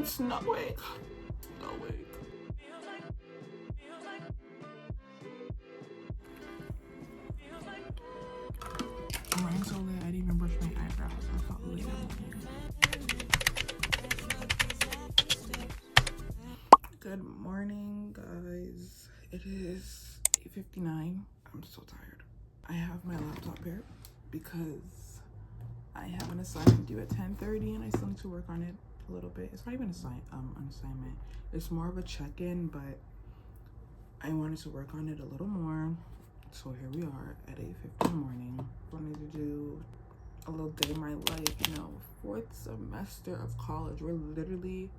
It's no wake. No wake. Oh, I'm so late. I didn't even brush my eyebrows. I felt late. Good morning, guys. It is 8:59. I'm so tired. I have my laptop here because I have an assignment due at 10:30 and I still need to work on it a little bit. It's not even an assignment. It's more of a check-in, but I wanted to work on it a little more. So here we are at 8:50 in the morning. I wanted to do a little day in my life, you know, 4th semester of college. We're literally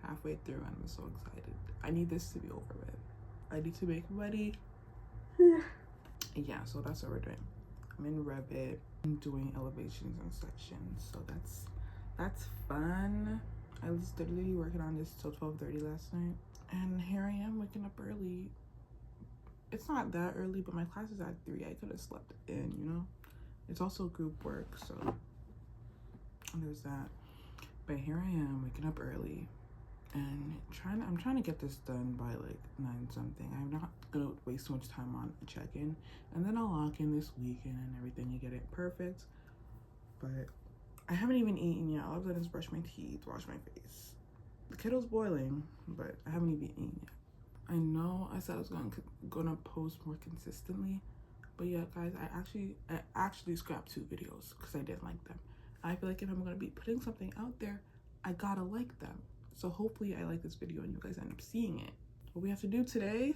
halfway through and I'm so excited. I need this to be over with. I need to make money. Yeah, so that's what we're doing. I'm in Revit. I'm doing elevations and sections, so that's fun. I was literally working on this till 12:30 last night, and here I am waking up early. It's not that early, but my class is at 3. I could have slept in, you know. It's also group work, so there's that. But here I am waking up early and I'm trying to get this done by like 9 something. I'm not gonna waste so much time on a check-in, and then I'll lock in this weekend and everything and get it perfect. But I haven't even eaten yet. All I've done is brush my teeth, wash my face. The kettle's boiling, but I haven't even eaten yet. I know I said I was gonna post more consistently, but yeah, guys, I actually scrapped 2 videos because I didn't like them. I feel like if I'm gonna be putting something out there, I gotta like them. So hopefully I like this video and you guys end up seeing it. What we have to do today,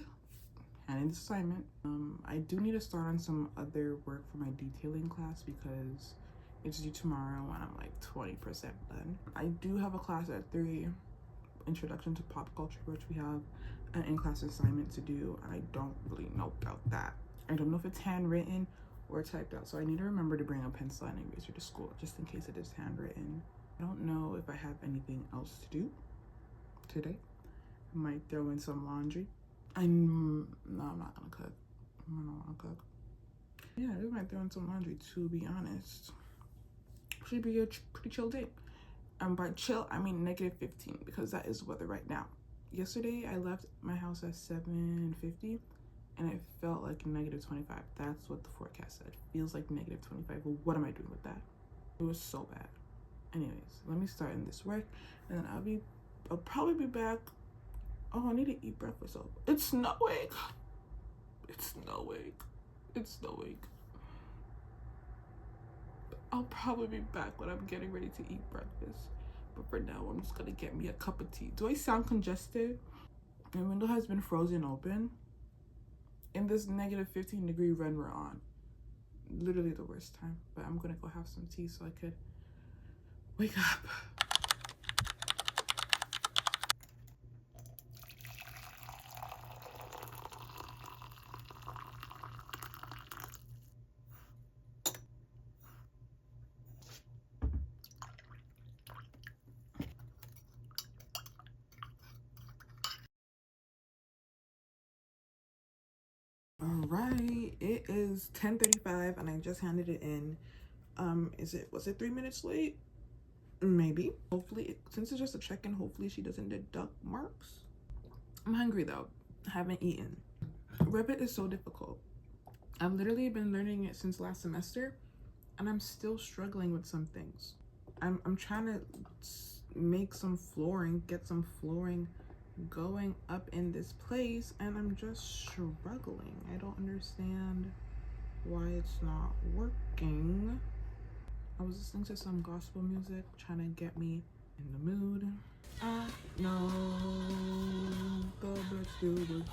hand in this assignment. I do need to start on some other work for my detailing class because it's due tomorrow and I'm like 20% done. I do have a class at 3, Introduction to Pop Culture, which we have an in-class assignment to do, and I don't really know about that. I don't know if it's handwritten or typed out, so I need to remember to bring a pencil and eraser to school just in case it is handwritten. I don't know if I have anything else to do today. I might throw in some laundry. No, I'm not gonna cook. I don't want to cook. Yeah, I might throw in some laundry, to be honest. Should be a pretty chill day. And by chill, I mean -15 because that is weather right now. Yesterday, I left my house at 7:50 and it felt like -25. That's what the forecast said. Feels like -25. Well, what am I doing with that? It was so bad. Anyways, let me start in this work and then I'll probably be back. Oh, I need to eat breakfast. So it's snowing. It's snowing. It's snowing. I'll probably be back when I'm getting ready to eat breakfast. But for now, I'm just gonna get me a cup of tea. Do I sound congested? My window has been frozen open in this -15-degree run we're on. Literally the worst time. But I'm gonna go have some tea so I could wake up. All right, it is 10:35 and I just handed it in. Was it 3 minutes late? Maybe. Hopefully, since it's just a check-in, hopefully she doesn't deduct marks. I'm hungry though. I haven't eaten. Revit is so difficult. I've literally been learning it since last semester and I'm still struggling with some things. I'm trying to make some flooring, get some flooring going up in this place, and I'm just struggling. I don't understand why it's not working. I was listening to some gospel music, trying to get me in the mood. No, let's do this.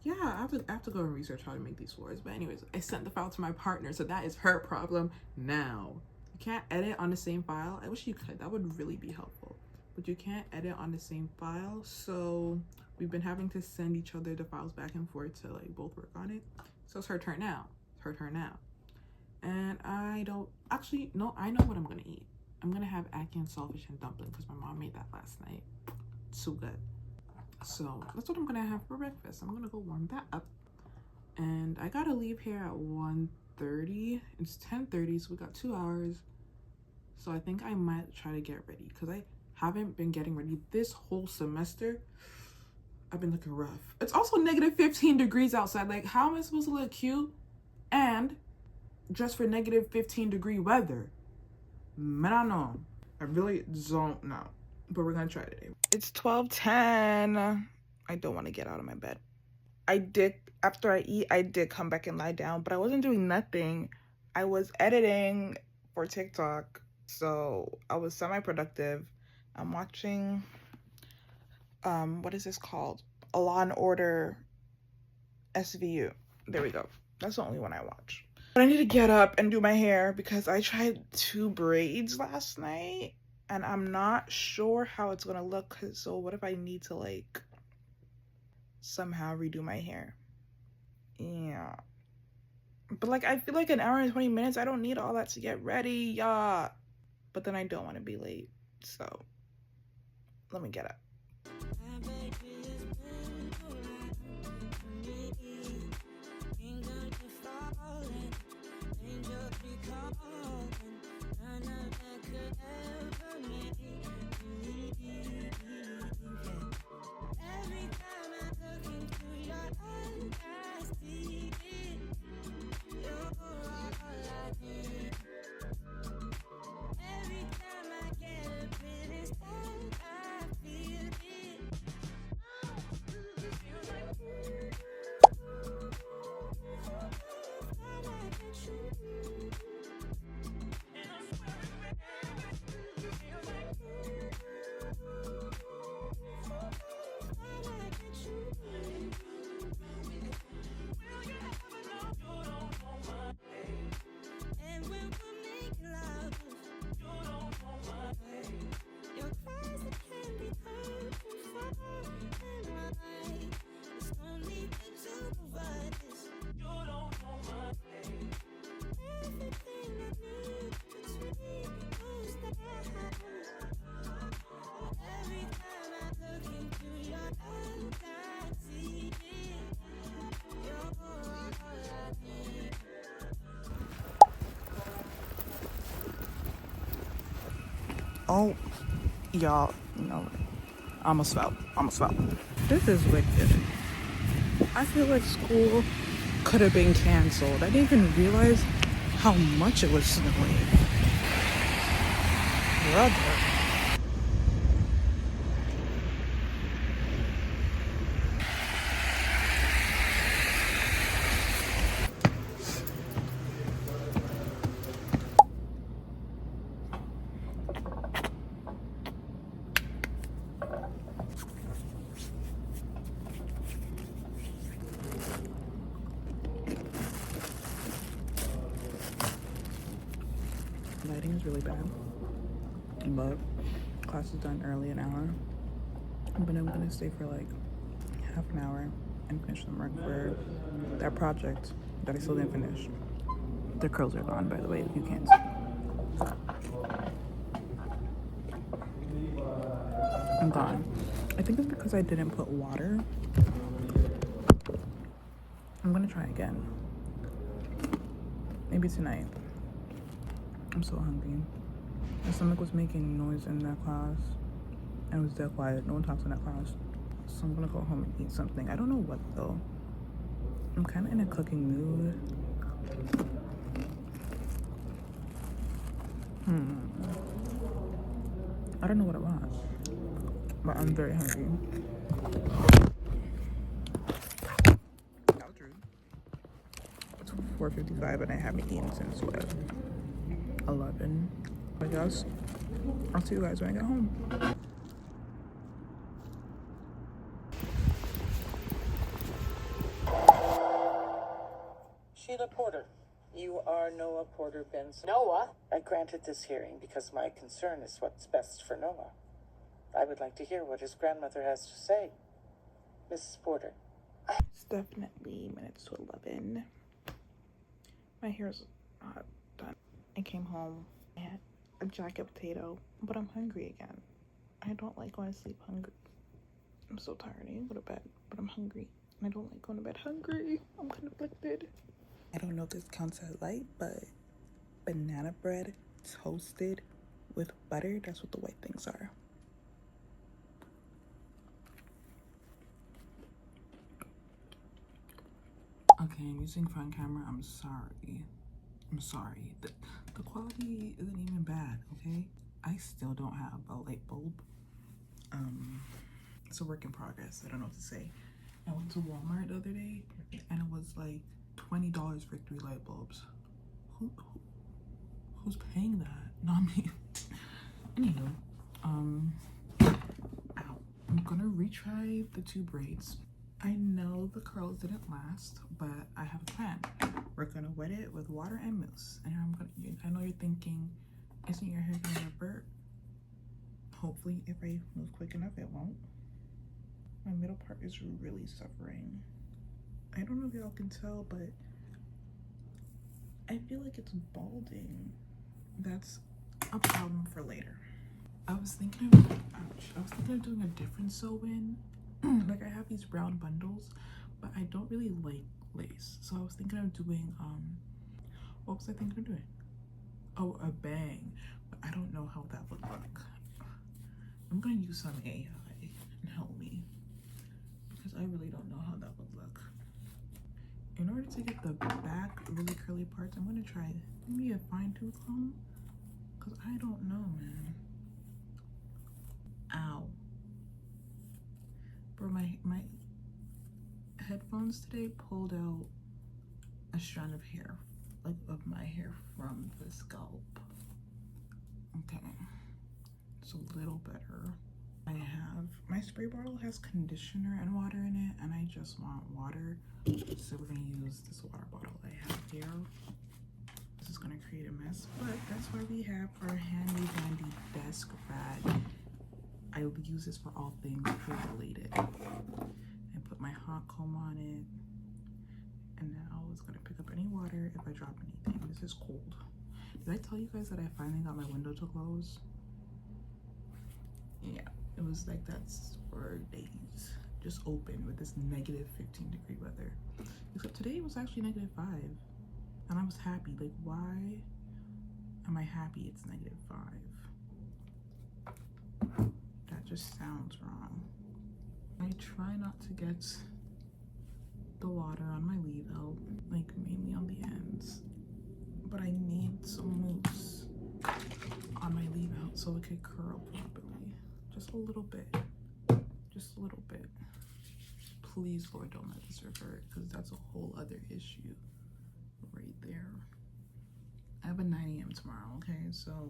Yeah, I have to go and research how to make these floors. But anyways, I sent the file to my partner, so that is her problem now. You can't edit on the same file. I wish you could. That would really be helpful. But you can't edit on the same file, so we've been having to send each other the files back and forth to like both work on it. So it's her turn now. It's her turn now. And I know what I'm gonna eat. I'm gonna have ackee and saltfish and dumpling because my mom made that last night. So good. So that's what I'm gonna have for breakfast. I'm gonna go warm that up. And I gotta leave here at 1:30. It's 10:30, so we got 2 hours. So I think I might try to get ready because I haven't been getting ready this whole semester. I've been looking rough. It's also negative 15 degrees outside. Like, how am I supposed to look cute and dress for negative 15-degree weather? Man, I know. I really don't know. But we're gonna try today. It's 12:10. I don't want to get out of my bed. After I eat, I did come back and lie down, but I wasn't doing nothing. I was editing for TikTok, so I was semi-productive. I'm watching, what is this called? A Law and Order SVU. There we go. That's the only one I watch. But I need to get up and do my hair because I tried 2 braids last night and I'm not sure how it's gonna look. So what if I need to like somehow redo my hair? Yeah. But like, I feel like an hour and 20 minutes, I don't need all that to get ready, y'all. But then I don't want to be late. So let me get up. Oh, y'all, no, I almost fell. This is wicked. I feel like school could have been canceled. I didn't even realize how much it was snowing. Brother. Lighting is really bad, but class is done early, an hour. But I'm gonna stay for like half an hour and finish some work for that project that I still didn't finish. The curls are gone, by the way, if you can't see. I'm gone. I think it's because I didn't put water. I'm gonna try again. Maybe tonight. I'm so hungry. My stomach was making noise in that class. And it was dead quiet. No one talks in that class. So I'm gonna go home and eat something. I don't know what though. I'm kind of in a cooking mood. I don't know what I want. But I'm very hungry. That was rude. It's 4:55 and I haven't eaten since what? 11. I guess I'll see you guys when I get home. Sheila Porter, you are Noah Porter Benson. Noah? I granted this hearing because my concern is what's best for Noah. I would like to hear what his grandmother has to say. Mrs. Porter. It's definitely minutes to 11. My hair's not done. I came home. I had a jacket potato, but I'm hungry again. I don't like going to sleep hungry. I'm so tired. I need to go to bed, but I'm hungry. And I don't like going to bed hungry. I'm conflicted. I don't know if this counts as light, but banana bread toasted with butter, that's what the white things are. Okay, I'm using front camera. I'm sorry. The quality isn't even bad, okay? I still don't have a light bulb. It's a work in progress. I don't know what to say. I went to Walmart the other day and it was like $20 for 3 light bulbs. Who's paying that? Not me. Anywho, ow. I'm gonna retry the 2 braids. I know the curls didn't last, but I have a plan. We're gonna wet it with water and mousse. And I know you're thinking, isn't your hair gonna revert? Hopefully, if I move quick enough, it won't. My middle part is really suffering. I don't know if y'all can tell, but I feel like it's balding. That's a problem for later. I was thinking of doing a different sew-in. Like I have these brown bundles, but I don't really like lace. So I was thinking of doing, what was I thinking of doing? Oh, a bang. But I don't know how that would look. I'm gonna use some AI and help me, because I really don't know how that would look. In order to get the back really curly parts, I'm gonna try maybe a fine tooth comb, because I don't know, man. Ow. Bro, my headphones today pulled out a strand of hair, like of my hair from the scalp. Okay, it's a little better. I have, my spray bottle has conditioner and water in it, and I just want water. So we're gonna use this water bottle I have here. This is gonna create a mess, but that's why we have our handy dandy desk rag. I will use this for all things hair related. I put my hot comb on it, and now it's gonna pick up any water if I drop anything. This is cold. Did I tell you guys that I finally got my window to close? Yeah, it was like that for days, just open with this negative 15-degree weather. Except today it was actually -5, and I was happy. Like, why am I happy it's -5? That just sounds wrong. I try not to get the water on my leave out, like mainly on the ends, but I need some mousse on my leave out so it could curl properly. Just a little bit, just a little bit. Please, Lord, don't let this revert, because that's a whole other issue right there. I have a 9 a.m. tomorrow, okay? So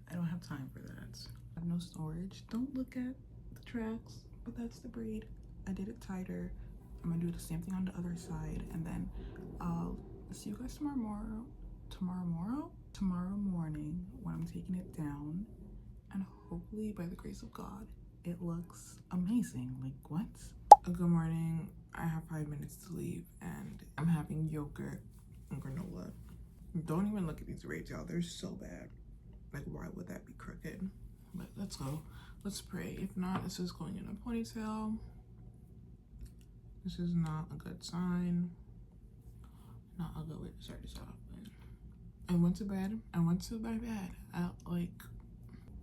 I don't have time for that. I have no storage. Don't look at the tracks, but that's the braid. I did it tighter. I'm gonna do the same thing on the other side, and then I'll see you guys tomorrow morning when I'm taking it down, and hopefully by the grace of God it looks amazing. Like, what? Good morning. I have 5 minutes to leave, and I'm having yogurt and granola. Don't even look at these braids, y'all. They're so bad. Like, why would that be crooked? But let's go. Let's pray. If not, this is going in a ponytail. This is not a good sign. Not a good way to start this off. But I went to bed. I went to my bed at like,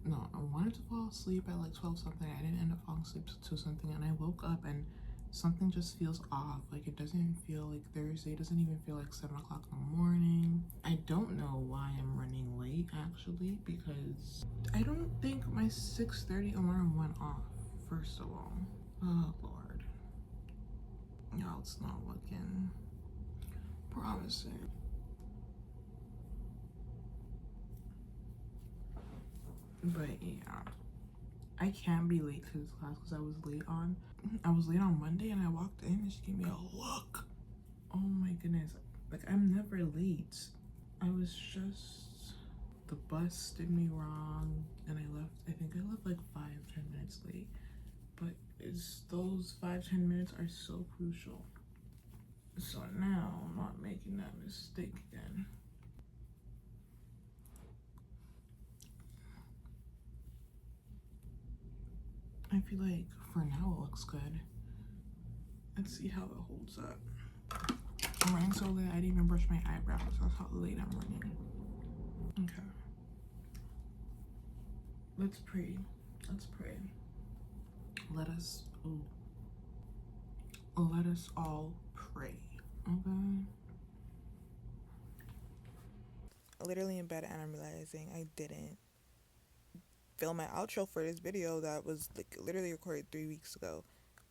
no, I wanted to fall asleep at like 12 something. I didn't end up falling asleep to something, and I woke up and something just feels off. Like, it doesn't even feel like Thursday. It doesn't even feel like 7 o'clock in the morning. I don't know why I'm running late, actually, because I don't think my 6:30 alarm went off, first of all. Oh, Lord. Y'all, it's not looking promising. But yeah, I can't be late to this class because I was late on Monday, and I walked in and she gave me a look. Oh my goodness. Like, I'm never late. I was just, the bus did me wrong, and I think I left like 5-10 minutes late. But those 5-10 minutes are so crucial. So now I'm not making that mistake again. I feel like for now it looks good. Let's see how it holds up. I'm running so late, I didn't even brush my eyebrows. That's how late I'm running. Okay. Let's pray. Let's pray. Let us all pray. Okay. Literally in bed and I'm realizing I didn't film my outro for this video that was like literally recorded 3 weeks ago,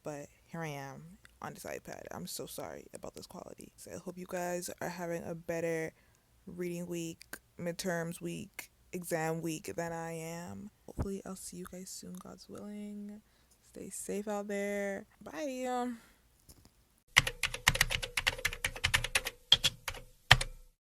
but here I am on this iPad. I'm so sorry about this quality. So I hope you guys are having a better reading week, midterms week, exam week than I am. Hopefully I'll see you guys soon, God's willing. Stay safe out there. Bye.